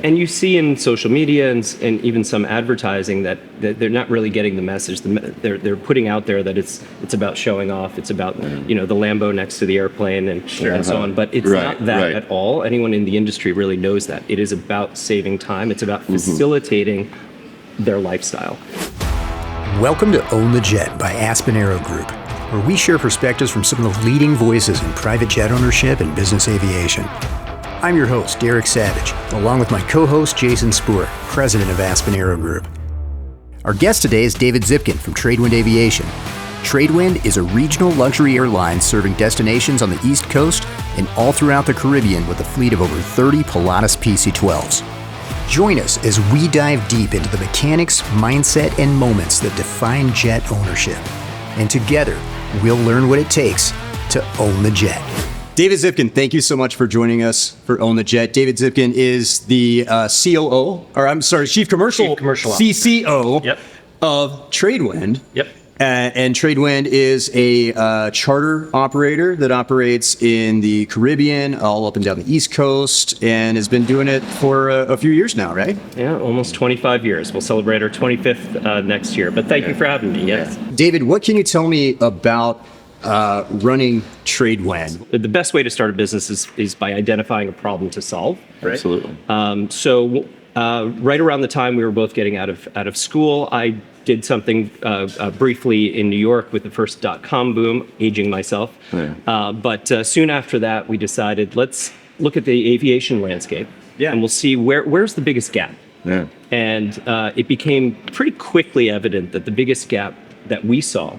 And you see in social media and even some advertising that they're not really getting the message. They're putting out there that it's about showing off. It's about the Lambo next to the airplane and so on. But it's not that at all. Anyone in the industry really knows that. It is about saving time. It's about facilitating their lifestyle. Welcome to Own the Jet by Aspen Aero Group, where we share perspectives from some of the leading voices in private jet ownership and business aviation. I'm your host, Derek Savage, along with my co-host, Jason Spoor, president of Aspen Aero Group. Our guest today is David Zipkin from Tradewind Aviation. Tradewind is a regional luxury airline serving destinations on the East Coast and all throughout the Caribbean with a fleet of over 30 Pilatus PC-12s. Join us as we dive deep into the mechanics, mindset, and moments that define jet ownership. And together, we'll learn what it takes to own the jet. David Zipkin, thank you so much for joining us for Own the Jet. David Zipkin is the Chief Commercial CCO of Tradewind. Yep. And Tradewind is a charter operator that operates in the Caribbean, all up and down the East Coast, and has been doing it for a few years now, right? Yeah, almost 25 years. We'll celebrate our 25th next year. But thank you for having me. Yes. David, what can you tell me about running Tradewind? The best way to start a business is by identifying a problem to solve. Right? Absolutely. So right around the time we were both getting out of school, I did something briefly in New York with the first .com boom, aging myself. Yeah. But soon after that, we decided, let's look at the aviation landscape, and we'll see where's the biggest gap. Yeah. And it became pretty quickly evident that the biggest gap that we saw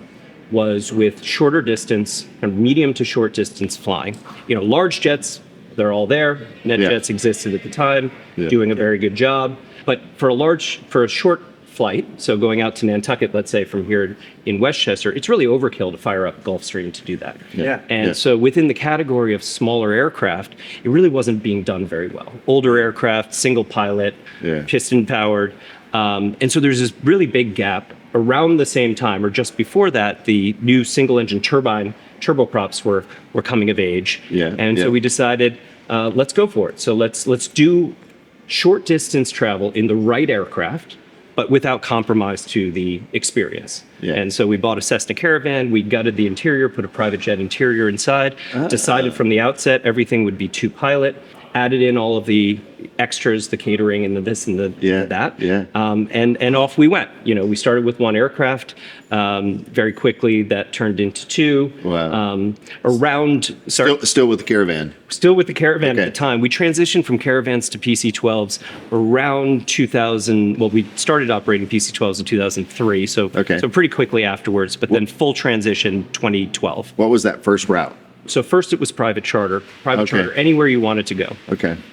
was with shorter distance and medium to short distance flying. Large jets, they're all there. NetJets existed at the time, doing a very good job. But for a short flight, so going out to Nantucket, let's say from here in Westchester, it's really overkill to fire up Gulfstream to do that. So within the category of smaller aircraft, it really wasn't being done very well. Older aircraft, single pilot, piston powered. And so there's this really big gap. Around the same time, or just before that, the new single-engine turbine turboprops were coming of age. So we decided, let's go for it. So let's do short-distance travel in the right aircraft, but without compromise to the experience. And so we bought a Cessna Caravan, we gutted the interior, put a private jet interior inside, decided from the outset everything would be two-pilot, added in all of the extras, the catering and the this and the that. And off we went. We started with one aircraft. Very quickly that turned into two. Wow. Still with the Caravan. Still with the Caravan at the time. We transitioned from Caravans to PC-12s around 2000. Well, we started operating PC-12s in 2003. So pretty quickly afterwards, but then full transition 2012. What was that first route? So first it was private charter, anywhere you wanted to go.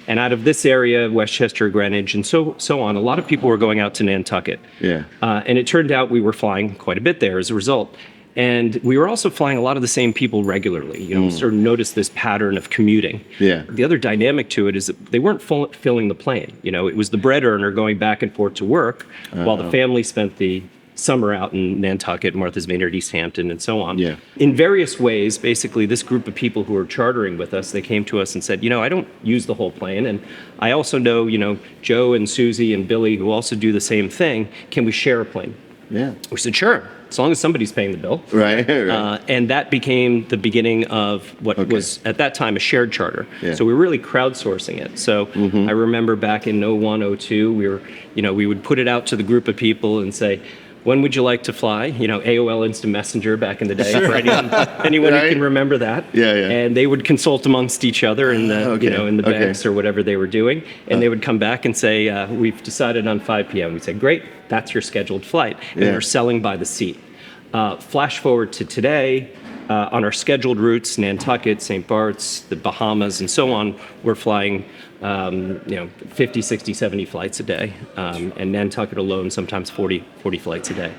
And out of this area, Westchester, Greenwich, and so on, a lot of people were going out to Nantucket. And it turned out we were flying quite a bit there as a result. And we were also flying a lot of the same people regularly. We sort of noticed this pattern of commuting. The other dynamic to it is that they weren't filling the plane. It was the bread earner going back and forth to work while the family spent the summer out in Nantucket, Martha's Vineyard, East Hampton, and so on. In various ways, basically, this group of people who were chartering with us, they came to us and said, I don't use the whole plane, and I also know, Joe and Susie and Billy, who also do the same thing. Can we share a plane? We said, sure, as long as somebody's paying the bill. Right. And that became the beginning of what was, at that time, a shared charter. So we were really crowdsourcing it. So I remember back in 01, 02, we would put it out to the group of people and say, when would you like to fly? AOL Instant Messenger back in the day. For anyone who can remember that. And they would consult amongst each other in the in the banks or whatever they were doing, and they would come back and say, "We've decided on 5 p.m." We'd say, "Great, that's your scheduled flight." And they're selling by the seat. Flash forward to today. On our scheduled routes, Nantucket, St. Barts, the Bahamas, and so on, we're flying 50, 60, 70 flights a day. And Nantucket alone, sometimes 40 flights a day.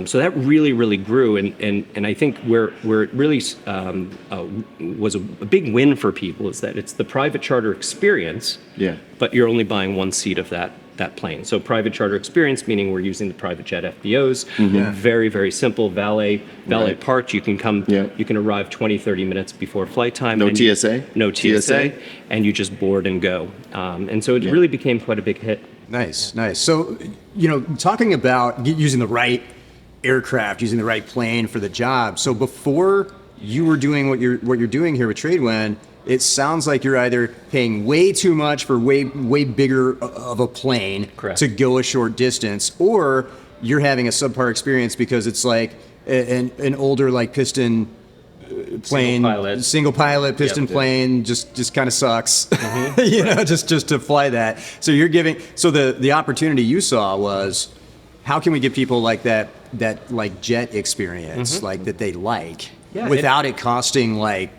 So that really, really grew. And I think where it really was a big win for people is that it's the private charter experience, but you're only buying one seat of that that plane. So private charter experience, meaning we're using the private jet FBOs. Mm-hmm. Very, very simple valet Right. parked. You can come, Yeah. you can arrive 20, 30 minutes before flight time. No and TSA? No TSA. TSA? And you just board and go. And so it really became quite a big hit. Nice, nice. So, talking about using the right aircraft, using the right plane for the job. So before you were doing what you're doing here with Tradewind, it sounds like you're either paying way too much for way bigger of a plane Correct. to go a short distance, or you're having a subpar experience because it's like an older like piston plane, single pilot piston plane just kind of sucks. Mm-hmm. Just to fly that. So you're giving. So the opportunity you saw was, how can we give people like that like jet experience, like that they like, without it costing like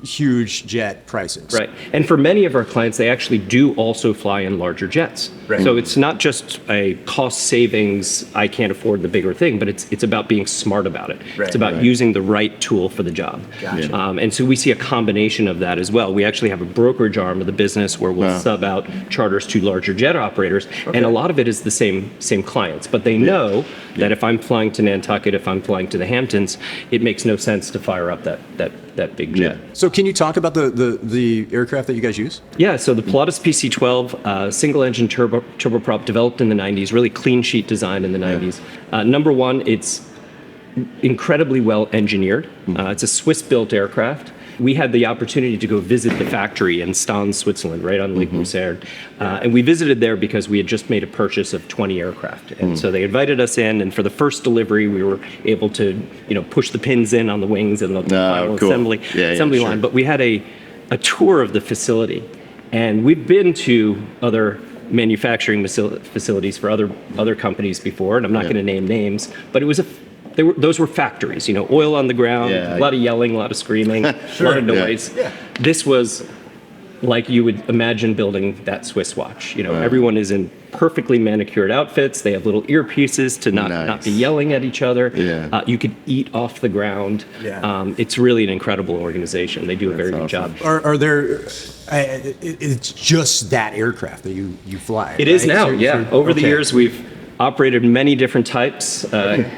huge jet prices. Right. And for many of our clients, they actually do also fly in larger jets. Right. So it's not just a cost savings, I can't afford the bigger thing, but it's about being smart about it. Right. It's about using the right tool for the job. Gotcha. And so we see a combination of that as well. We actually have a brokerage arm of the business where we'll sub out charters to larger jet operators. Okay. And a lot of it is the same clients, but they know that if I'm flying to Nantucket, if I'm flying to the Hamptons, it makes no sense to fire up that big jet. So can you talk about the aircraft that you guys use? Yeah, so the Pilatus PC-12, single-engine turboprop, developed in the 90s, really clean sheet design in the 90s. Number one, it's incredibly well engineered. It's a Swiss-built aircraft. We had the opportunity to go visit the factory in Stans, Switzerland, right on Lake Lucerne. And we visited there because we had just made a purchase of 20 aircraft. And so they invited us in, and for the first delivery, we were able to, push the pins in on the wings and the final assembly line. But we had a tour of the facility. And we've been to other manufacturing facilities for other companies before, and I'm not going to name names, but it was those were factories, oil on the ground, a lot of yelling, a lot of screaming, a lot of noise. Yeah. This was like you would imagine building that Swiss watch. Everyone is in perfectly manicured outfits. They have little earpieces to not be yelling at each other. Yeah. You could eat off the ground. Yeah. It's really an incredible organization. They do a very good job. Are there? It's just that aircraft that you fly. It is now. Yeah. Over the years, we've operated many different types,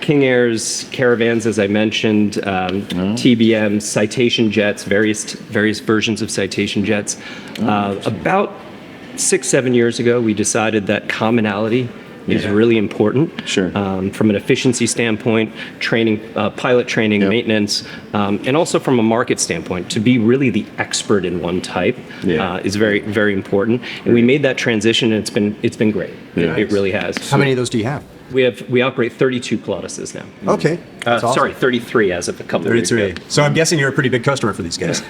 King Airs, Caravans, as I mentioned, TBMs, Citation jets, various versions of Citation jets. About 6-7 years ago, we decided that commonality is really important. Sure. From an efficiency standpoint, training, pilot training, maintenance, and also from a market standpoint, to be really the expert in one type is very, very important. And we made that transition, and it's been great. Yeah. It really has. How many of those do you have? We operate 32 Pilatuses now. Okay. Awesome. Sorry, 33 as of a couple of weeks ago. So I'm guessing you're a pretty big customer for these guys.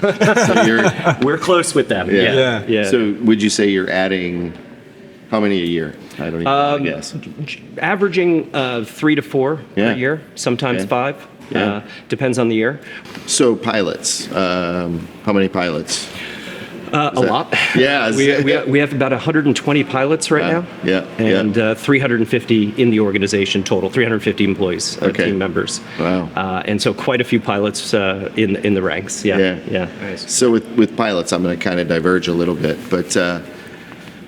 We're close with them. Yeah. So would you say you're adding how many a year? I don't even know, I guess. Averaging 3 to 4 per year, sometimes 5. Depends on the year. So pilots, how many pilots? A lot. Yeah. We have about 120 pilots right now. Yeah. And 350 in the organization total, 350 employees, team members. Wow. And so quite a few pilots in the ranks. Yeah. Nice. So with pilots, I'm going to kind of diverge a little bit, but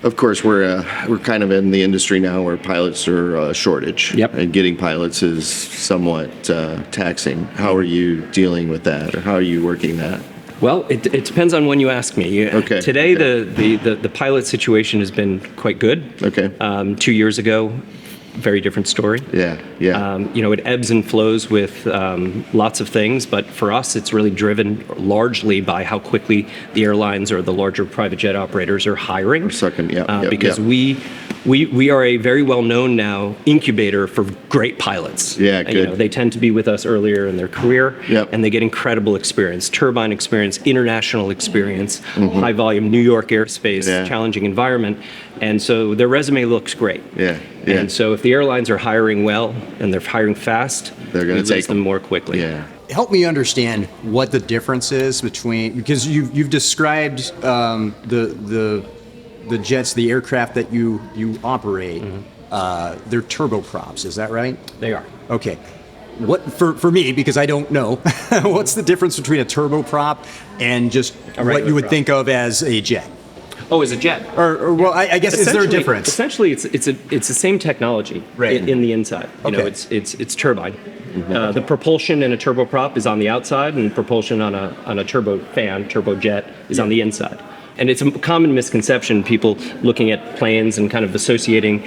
of course we're kind of in the industry now where pilots are a shortage. Yep. And getting pilots is somewhat taxing. How are you dealing with that, or how are you working that? Well, it depends on when you ask me. Okay. Today, the pilot situation has been quite good. Okay. 2 years ago, very different story. Yeah. It ebbs and flows with lots of things, but for us, it's really driven largely by how quickly the airlines or the larger private jet operators are hiring. Because we are a very well-known now incubator for great pilots. Yeah, good. They tend to be with us earlier in their career, and they get incredible experience, turbine experience, international experience, high volume New York airspace, challenging environment, and so their resume looks great. Yeah. And so if the airlines are hiring well and they're hiring fast, they're going to take them more quickly. Yeah. Help me understand what the difference is between, because you've described the jets, the aircraft that you operate, they're turboprops, is that right? They are. Okay. What for me, because I don't know, what's the difference between a turboprop and just what you would think of as a jet? Oh, as a jet. Or well, I guess is there a Essentially- difference? Essentially, it's the same technology Right. in the inside. You know, Okay. it's turbine. The propulsion in a turboprop is on the outside, and propulsion on a turbojet is on the inside. And it's a common misconception, people looking at planes and kind of associating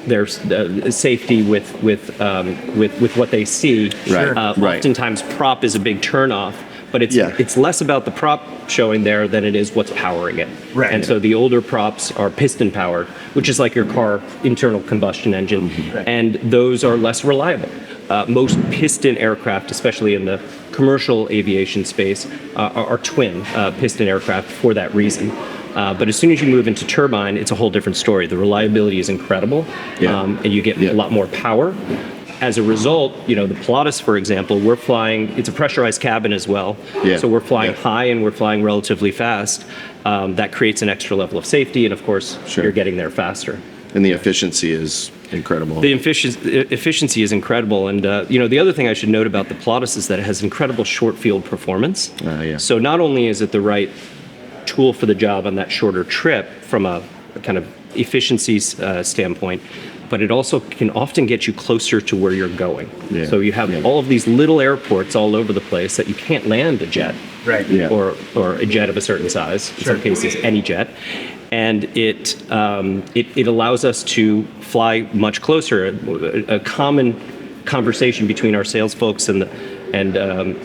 their safety with what they see. Right, right. Oftentimes, prop is a big turnoff, but it's less about the prop showing there than it is what's powering it. Right. And so the older props are piston powered, which is like your car internal combustion engine, and those are less reliable. Most piston aircraft, especially in the commercial aviation space, are twin piston aircraft for that reason. But as soon as you move into turbine, it's a whole different story. The reliability is incredible, and you get a lot more power. As a result, you know, the Pilatus, for example, we're flying, it's a pressurized cabin as well. Yeah. So we're flying high and we're flying relatively fast. That creates an extra level of safety, and of course, you're getting there faster. And the efficiency is incredible. The efficiency is incredible, and you know, the other thing I should note about the Pilatus is that it has incredible short field performance. So not only is it the right tool for the job on that shorter trip from a kind of efficiency standpoint, but it also can often get you closer to where you're going. So you have all of these little airports all over the place that you can't land a jet, Right. or a jet of a certain size. In some cases, any jet. And it allows us to fly much closer. A common conversation between our sales folks and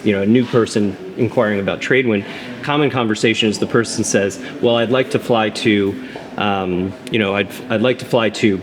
you know, a new person inquiring about Tradewind, common conversation is the person says, "Well, I'd like to fly to, you know, I'd like to fly to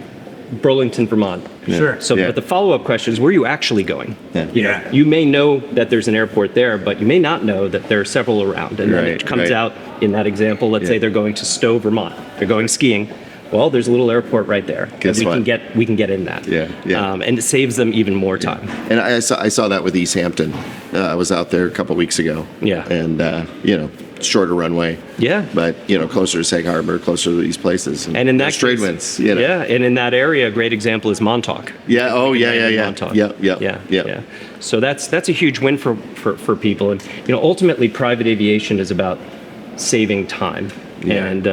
Burlington, Vermont." Sure. So, but the follow-up question is, where are you actually going? You know, Yeah. you may know that there's an airport there, but you may not know that there are several around. And then it comes out in that example. Let's say they're going to Stowe, Vermont. They're going skiing. Well, there's a little airport right there. Guess what? We can get in that. And it saves them even more time. And I saw that with East Hampton. I was out there a couple weeks ago. And you know, shorter runway. But you know, closer to Sag Harbor, closer to these places. And in that trade winds. You know. And in that area, a great example is Montauk. Montauk. Yeah. So that's a huge win for people. And you know, ultimately, private aviation is about saving time. And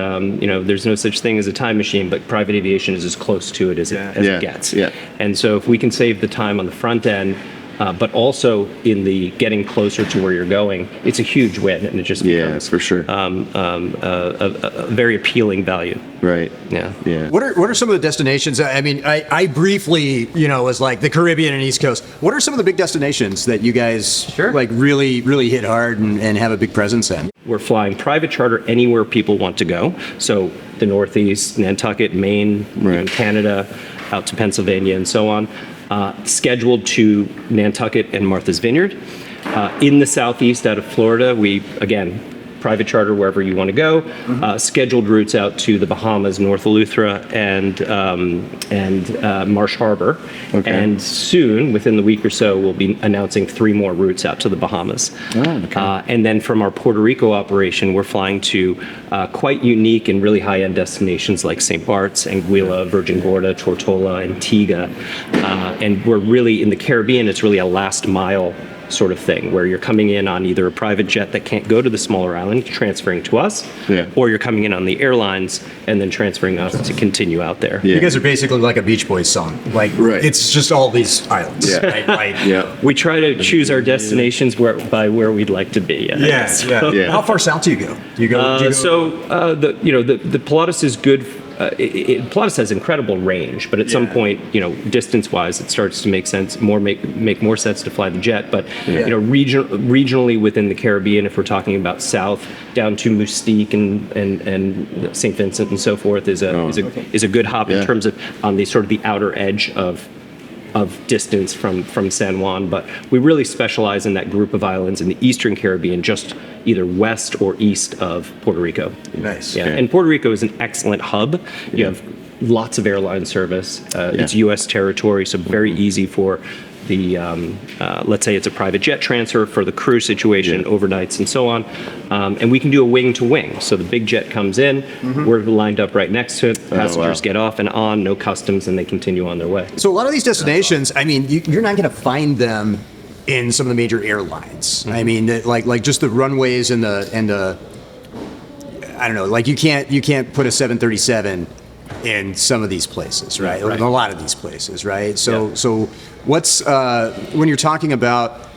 you know, there's no such thing as a time machine, but private aviation is as close to it as it gets. And so if we can save the time on the front end, but also in the getting closer to where you're going, it's a huge win, and it just becomes for sure a very appealing value. Right. Yeah. What are some of the destinations? I mean, I briefly, you know, was like the Caribbean and East Coast. What are some of the big destinations that you guys like really hit hard and have a big presence in? We're flying private charter anywhere people want to go. So the Northeast, Nantucket, Maine, Canada, out to Pennsylvania, and so on. Scheduled to Nantucket and Martha's Vineyard. In the Southeast, out of Florida, we, again, private charter wherever you want to go. Scheduled routes out to the Bahamas, North Eleuthera, and Marsh Harbor. And soon, within the week or so, we'll be announcing 3 more routes out to the Bahamas. And then from our Puerto Rico operation, we're flying to quite unique and really high-end destinations like St. Barts, Anguilla, Virgin Gorda, Tortola, Antigua. And we're really, in the Caribbean, it's really a last mile sort of thing, where you're coming in on either a private jet that can't go to the smaller island, transferring to us, or you're coming in on the airlines and then transferring us to continue out there. You guys are basically like a Beach Boys song. Like, it's just all these islands. We try to choose our destinations by where we'd like to be. How far south do you go? The Pilatus is good. Pilatus has incredible range, but at some point, you know, distance-wise, it starts to make more sense to fly the jet. But you know, regionally within the Caribbean, if we're talking about south down to Mustique and St. Vincent and so forth, is a good hop in terms of on the sort of the outer edge of distance from San Juan. But we really specialize in that group of islands in the Eastern Caribbean, just either west or east of Puerto Rico. And Puerto Rico is an excellent hub. You have lots of airline service. It's U.S. territory, so very easy for the, let's say it's a private jet transfer for the crew situation, overnights and so on. And we can do a wing to wing. So the big jet comes in, we're lined up right next to it, passengers get off and on, no customs, and they continue on their way. So a lot of these destinations, I mean, you're not going to find them in some of the major airlines. I mean, like just the runways and the I don't know, like you can't put a 737 in some of these places, right? In a lot of these places, right? So what's when you're talking about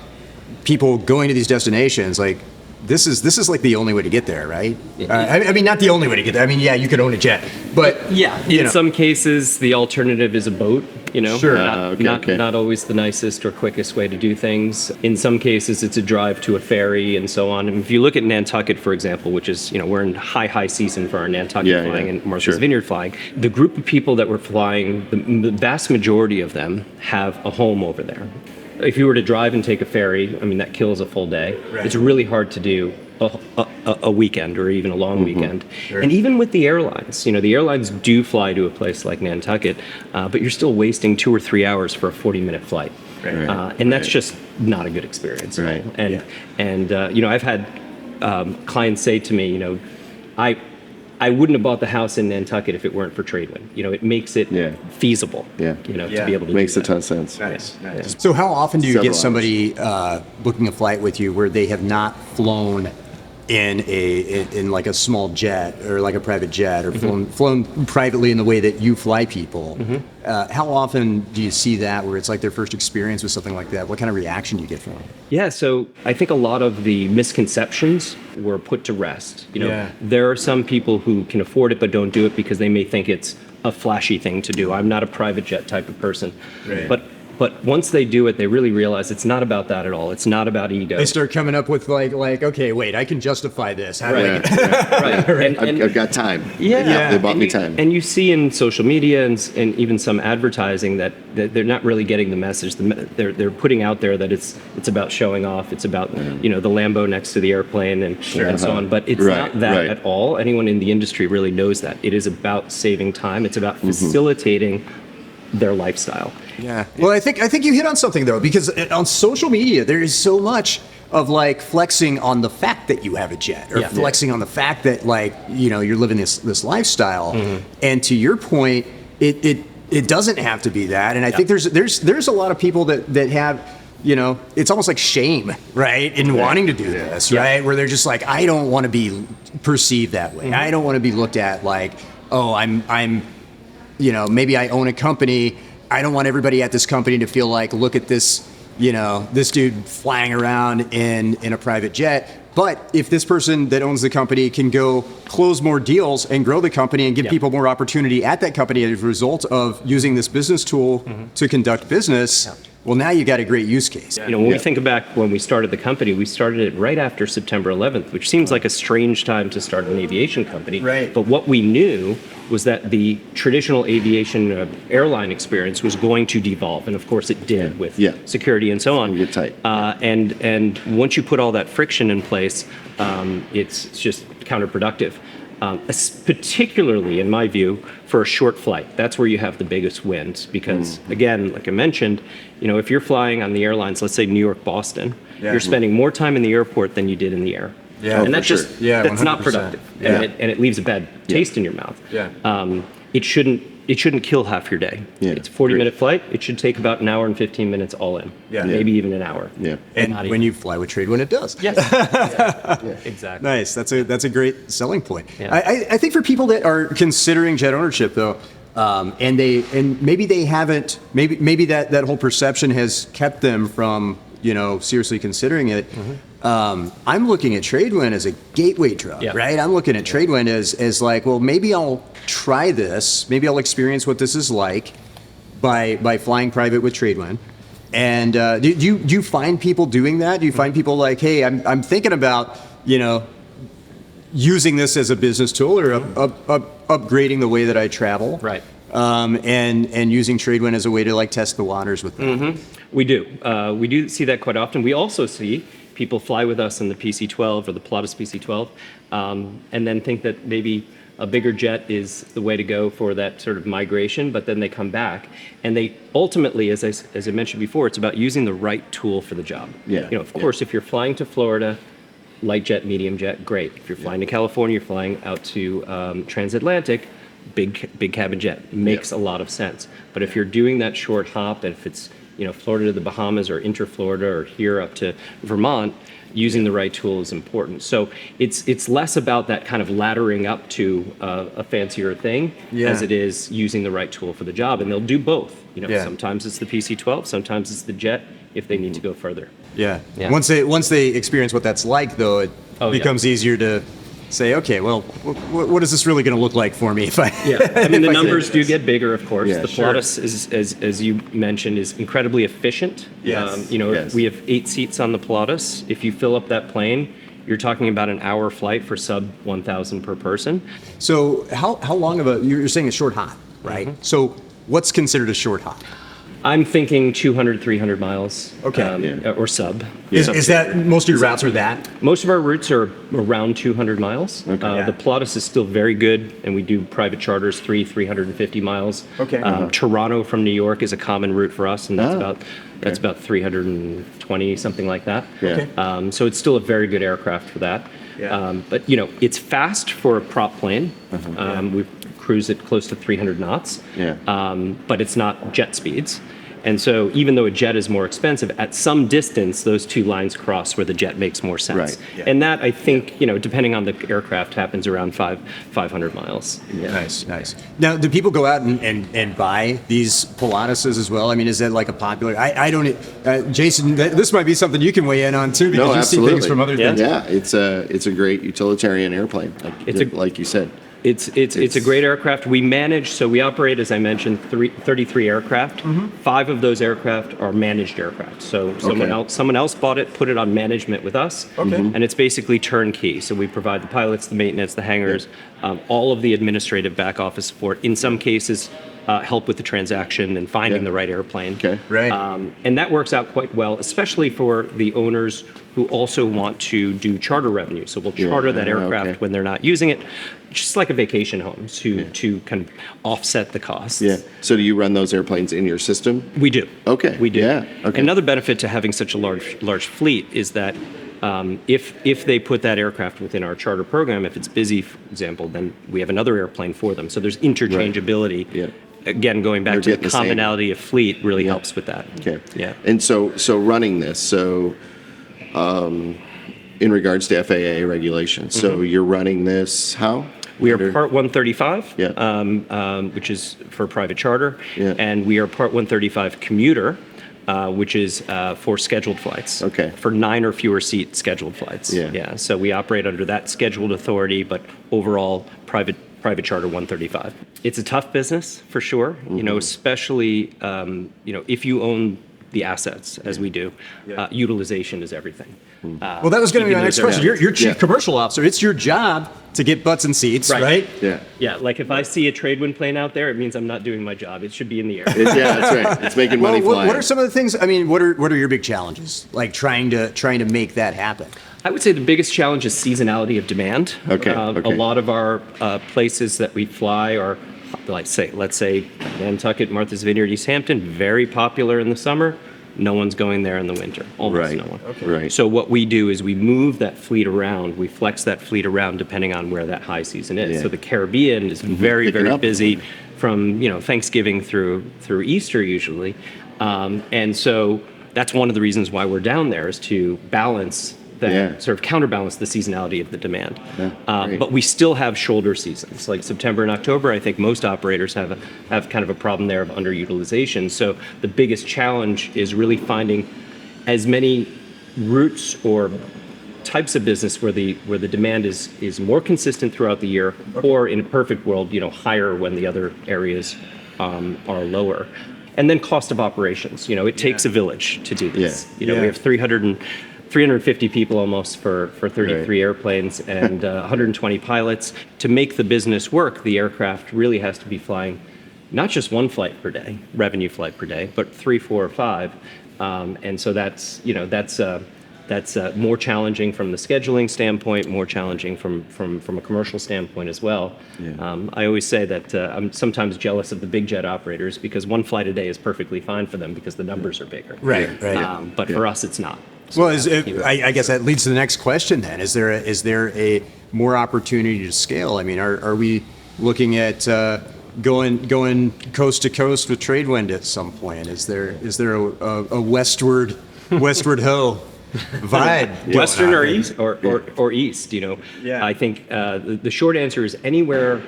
people going to these destinations, like this is like the only way to get there, right? I mean, not the only way to get there. I mean, yeah, you could own a jet, but in some cases, the alternative is a boat. Sure. Not always the nicest or quickest way to do things. In some cases, it's a drive to a ferry and so on. And if you look at Nantucket, for example, which is, we're in high season for our Nantucket flying and Martha's Vineyard flying. The group of people that were flying, the vast majority of them have a home over there. If you were to drive and take a ferry, I mean, that kills a full day. Right. It's really hard to do a weekend or even a long weekend. Sure. And even with the airlines, the airlines do fly to a place like Nantucket, but you're still wasting 2 or 3 hours for a 40-minute flight. Right. And that's just not a good experience. Right. And I've had clients say to me, I wouldn't have bought the house in Nantucket if it weren't for Tradewind. It makes it feasible. To be able to. Makes do a ton of sense. Nice. So how often do you get somebody booking a flight with you where they have not flown in like a small jet or like a private jet or flown privately in the way that you fly people? How often do you see that where it's like their first experience with something like that? What kind of reaction do you get from them? Yeah, so I think a lot of the misconceptions were put to rest. There are some people who can afford it but don't do it because they may think it's a flashy thing to do. I'm not a private jet type of person. Right. But once they do it, they really realize it's not about that at all. It's not about ego. They start coming up with like, okay, wait, I can justify this. How do I get right. I've got time. They bought me time. And you see in social media and even some advertising that they're not really getting the message. They're putting out there that it's about showing off. It's about the Lambo next to the airplane and so on. But it's not that at all. Anyone in the industry really knows that. It is about saving time. It's about facilitating their lifestyle. Yeah. Well, I think you hit on something though, because on social media there is so much of like flexing on the fact that you have a jet or flexing on the fact that like you're living this lifestyle. And to your point, it doesn't have to be that. And I think there's a lot of people that have it's almost like shame, right, in wanting to do this, right, where they're just like, I don't want to be perceived that way. I don't want to be looked at like, oh, I'm maybe I own a company. I don't want everybody at this company to feel like, look at this, this dude flying around in a private jet. But if this person that owns the company can go close more deals and grow the company and give people more opportunity at that company as a result of using this business tool to conduct business, well, now you got a great use case. When we think back when we started the company, we started it right after September 11th, which seems like a strange time to start an aviation company. Right. But what we knew was that the traditional aviation airline experience was going to devolve, and of course it did with security and so on. Get tight. And once you put all that friction in place, it's just counterproductive. Particularly, in my view, for a short flight. That's where you have the biggest wins because, again, like I mentioned, if you're flying on the airlines, let's say New York, Boston, you're spending more time in the airport than you did in the air. Yeah, and that's just that's 100%. Not productive, and it leaves a bad taste in your mouth. Yeah. It shouldn't kill half your day. Yeah. It's a 40-minute flight. It should take about an hour and 15 minutes all in. Yeah. Maybe even an hour. Yeah. And when you fly with Tradewind, it does. Yes. Exactly. Nice. That's a great selling point. Yeah. I think for people that are considering jet ownership though, and maybe they haven't, maybe that whole perception has kept them from seriously considering it. I'm looking at Tradewind as a gateway drug, right? I'm looking at Tradewind as like, well, maybe I'll try this. Maybe I'll experience what this is like by flying private with Tradewind. And do you find people doing that? Do you find people like, hey, I'm thinking about using this as a business tool or upgrading the way that I travel, right? And using Tradewind as a way to like test the waters with them. We do see that quite often. We also see people fly with us in the PC-12 or the Pilatus PC-12 and then think that maybe a bigger jet is the way to go for that sort of migration, but then they come back and they ultimately, as I mentioned before, it's about using the right tool for the job. Of course, if you're flying to Florida, light jet, medium jet, great. If you're flying to California, you're flying out to transatlantic, big cabin jet, makes a lot of sense. But if you're doing that short hop, and if it's Florida to the Bahamas or inter-Florida or here up to Vermont, using the right tool is important. So it's less about that kind of laddering up to a fancier thing as it is using the right tool for the job. And they'll do both. Sometimes it's the PC-12, sometimes it's the jet if they need to go further. Yeah. Once they experience what that's like, though, it becomes easier to say, okay, well, what is this really going to look like for me if I? I mean, the numbers do get bigger, of course. The Pilatus is, as you mentioned, is incredibly efficient. Yes. We have 8 seats on the Pilatus. If you fill up that plane, you're talking about an hour flight for sub 1,000 per person. So how long of you're saying a short hop, right? Mm-hmm. So what's considered a short hop? I'm thinking 200, 300 miles. Or sub. Is that most of your routes are that? Most of our routes are around 200 miles. The Pilatus is still very good, and we do private charters 350 miles. Toronto from New York is a common route for us, and that's about 320, something like that. So it's still a very good aircraft for that. But it's fast for a prop plane. We cruise at close to 300 knots. But it's not jet speeds. And so even though a jet is more expensive, at some distance, those two lines cross where the jet makes more sense. And that, I think, depending on the aircraft, happens around 500 miles. Nice. Now, do people go out and buy these Pilatuses as well? I mean, is that like a popular? I don't. Jason, this might be something you can weigh in on too, because you see things from other things. Yeah, it's a great utilitarian airplane, like you said. It's a great aircraft. We operate, as I mentioned, 33 aircraft. 5 of those aircraft are managed aircraft. So someone else bought it, put it on management with us, and it's basically turnkey. So we provide the pilots, the maintenance, the hangars, all of the administrative back office support. In some cases, help with the transaction and finding the right airplane. And that works out quite well, especially for the owners who also want to do charter revenue. So we'll charter that aircraft when they're not using it, just like a vacation home, to kind of offset the costs. So do you run those airplanes in your system? We do. We do. Another benefit to having such a large fleet is that if they put that aircraft within our charter program, if it's busy, for example, then we have another airplane for them. So there's interchangeability. Again, going back to the commonality of fleet really helps with that. And so running this, in regards to FAA regulations, so you're running this how? We are Part 135, which is for private charter, and we are Part 135 commuter, which is for scheduled flights. For 9 or fewer seat scheduled flights. So we operate under that scheduled authority, but overall private charter 135. It's a tough business for sure. Especially if you own the assets as we do. Utilization is everything. Well, that was going to be my next question. You're chief commercial officer. It's your job to get butts and seats, right? Like if I see a Tradewind plane out there, it means I'm not doing my job. It should be in the air. That's right. It's making money flying. What are some of the things? I mean, what are your big challenges? Like trying to make that happen. I would say the biggest challenge is seasonality of demand. A lot of our places that we fly are, let's say Nantucket, Martha's Vineyard, East Hampton, very popular in the summer. No one's going there in the winter. Almost no one. So what we do is we move that fleet around. We flex that fleet around depending on where that high season is. So the Caribbean is very busy from Thanksgiving through Easter usually, and so that's one of the reasons why we're down there, is to balance that, sort of counterbalance the seasonality of the demand. But we still have shoulder seasons, like September and October. I think most operators have kind of a problem there of underutilization. So the biggest challenge is really finding as many routes or types of business where the demand is more consistent throughout the year, or in a perfect world, higher when the other areas are lower. And then cost of operations. It takes a village to do this. We have 350 people almost for 33 airplanes and 120 pilots. To make the business work, the aircraft really has to be flying not just one flight per day, revenue flight per day, but 3, 4, or 5. And so that's more challenging from the scheduling standpoint, more challenging from a commercial standpoint as well. I always say that I'm sometimes jealous of the big jet operators, because one flight a day is perfectly fine for them because the numbers are bigger. But for us, it's not. So well, I guess that leads to the next question then. Is there a more opportunity to scale? I mean, are we looking at going coast to coast with Tradewind at some point? Is there a westward ho vibe? Western or east or east, you know? Yeah. I think the short answer is anywhere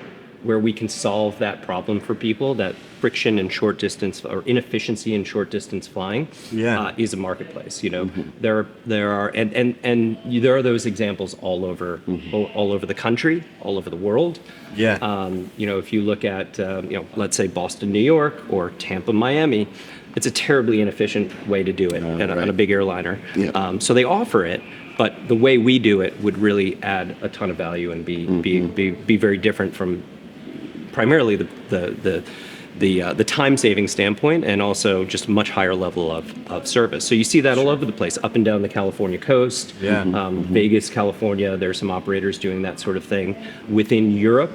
where we can solve that problem for people, that friction in short distance or inefficiency in short distance flying, is a marketplace. You know, there are those examples all over the country, all over the world. Yeah. You know, if you look at let's say Boston, New York, or Tampa, Miami, it's a terribly inefficient way to do it on a big airliner. Yeah. So they offer it, but the way we do it would really add a ton of value and be very different from primarily the time saving standpoint, and also just much higher level of service. So you see that all over the place, up and down the California coast. Vegas, California, there's some operators doing that sort of thing. Within Europe,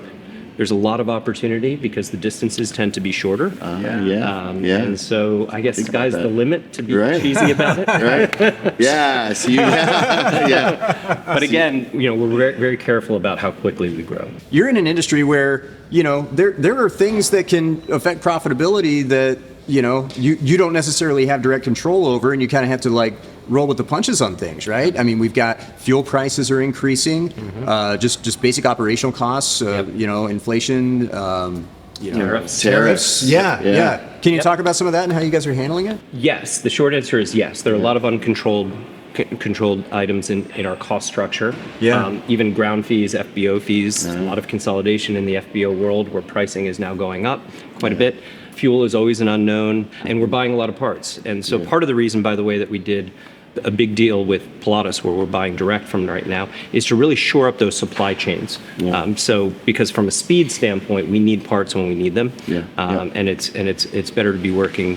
there's a lot of opportunity because the distances tend to be shorter. And so I guess sky's the limit, to be cheesy about it. But again, you know, we're very, very careful about how quickly we grow. You're in an industry where, you know, there are things that can affect profitability that, you know, you don't necessarily have direct control over, and you kind of have to like roll with the punches on things, right? I mean, we've got fuel prices are increasing, just basic operational costs, you know, inflation, tariffs. Yeah. Can you talk about some of that and how you guys are handling it? Yes, the short answer is yes. There are a lot of uncontrolled items in our cost structure. Even ground fees, FBO fees, a lot of consolidation in the FBO world where pricing is now going up quite a bit. Fuel is always an unknown, and we're buying a lot of parts. And so part of the reason, by the way, that we did a big deal with Pilatus, where we're buying direct from right now, is to really shore up those supply chains. So because from a speed standpoint, we need parts when we need them, and it's better to be working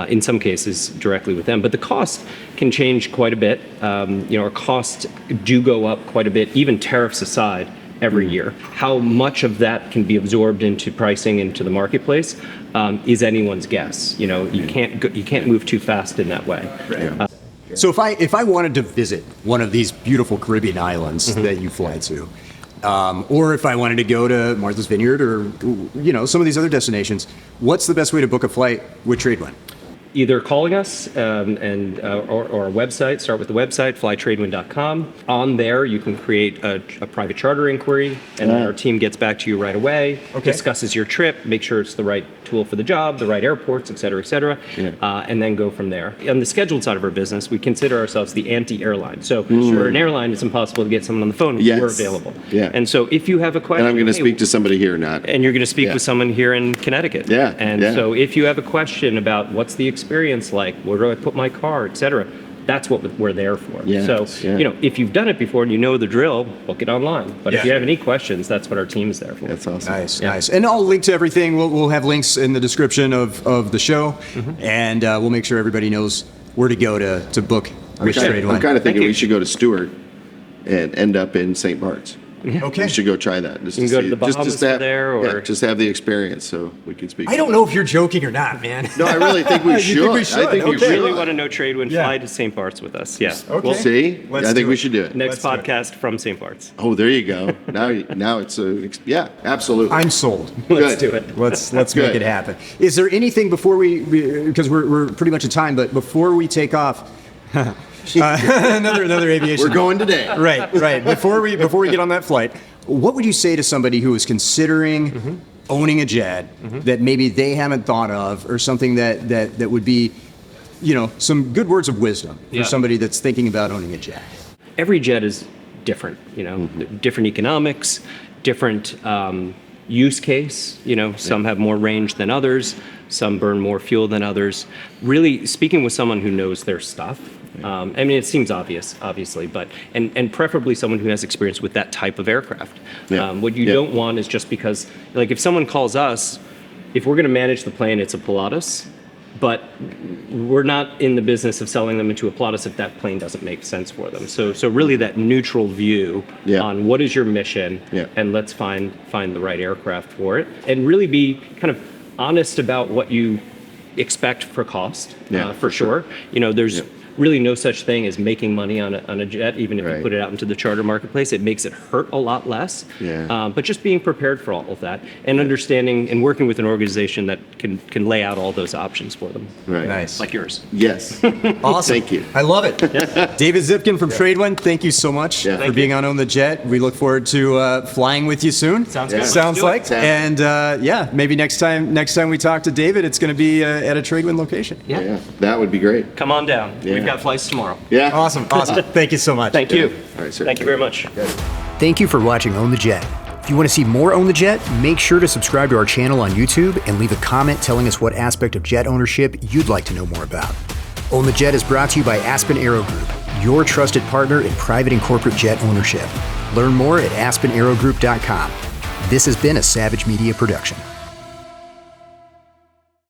in some cases directly with them. But the cost can change quite a bit. You know, our costs do go up quite a bit, even tariffs aside, every year. How much of that can be absorbed into pricing into the marketplace is anyone's guess. You know, you can't move too fast in that way. So if I wanted to visit one of these beautiful Caribbean islands that you fly to, or if I wanted to go to Martha's Vineyard or, you know, some of these other destinations, what's the best way to book a flight with Tradewind? Either calling us or our website. Start with the website, flytradewind.com. On there, you can create a private charter inquiry, and our team gets back to you right away, discusses your trip, make sure it's the right tool for the job, the right airports, et cetera, and then go from there. On the scheduled side of our business, we consider ourselves the anti-airline. So for an airline, it's impossible to get someone on the phone. We're available. And so if you have a question... And I'm going to speak to somebody here, not... And you're going to speak with someone here in Connecticut. So if you have a question about what's the experience like, where do I put my car, et cetera, that's what we're there for. You know, if you've done it before and you know the drill, book it online. But if you have any questions, that's what our team is there for. That's awesome. Nice. And I'll link to everything. We'll have links in the description of the show, and we'll make sure everybody knows where to go to book with Tradewind. I'm kind of thinking we should go to Stewart and end up in St. Barts. Okay. We should go try that. You can go to the Bahamas there, or just have the experience so we can speak. I don't know if you're joking or not, man. No, I really think we should. I think we really want to know Tradewind. Fly to St. Barts with us. We'll see. I think we should do it. Next podcast from St. Barts. Oh, there you go. Now it's absolutely. I'm sold. Let's do it. Let's make it happen. Is there anything before because we're pretty much at time, but before we take off. Another aviation. We're going today. Right. Before we get on that flight, what would you say to somebody who is considering owning a jet that maybe they haven't thought of, or something that would be, you know, some good words of wisdom for somebody that's thinking about owning a jet? Every jet is different. You know, different economics, different use case. You know, some have more range than others. Some burn more fuel than others. Really, speaking with someone who knows their stuff. I mean, it seems obvious, obviously, but and preferably someone who has experience with that type of aircraft. What you don't want is just because, like, if someone calls us, if we're going to manage the plane, it's a Pilatus, but we're not in the business of selling them into a Pilatus if that plane doesn't make sense for them. So really that neutral view on what is your mission, and let's find the right aircraft for it, and really be kind of honest about what you expect for cost, for sure. You know, there's really no such thing as making money on a jet, even if you put it out into the charter marketplace. It makes it hurt a lot less. But just being prepared for all of that and understanding and working with an organization that can lay out all those options for them. Nice. Like yours. Yes. Awesome. Thank you. I love it. David Zipkin from Tradewind, thank you so much for being on the Jet. We look forward to flying with you soon. Sounds good. Sounds like. And maybe next time we talk to David, it's going to be at a Tradewind location. Yeah, that would be great. Come on down. We've got flights tomorrow. Yeah. Awesome. Thank you so much. Thank you. All right, sir. Thank you very much. Thank you for watching Own the Jet. If you want to see more Own the Jet, make sure to subscribe to our channel on YouTube and leave a comment telling us what aspect of jet ownership you'd like to know more about. Own the Jet is brought to you by Aspen Aero Group, your trusted partner in private and corporate jet ownership. Learn more at aspenaerogroup.com. This has been a Savage Media production.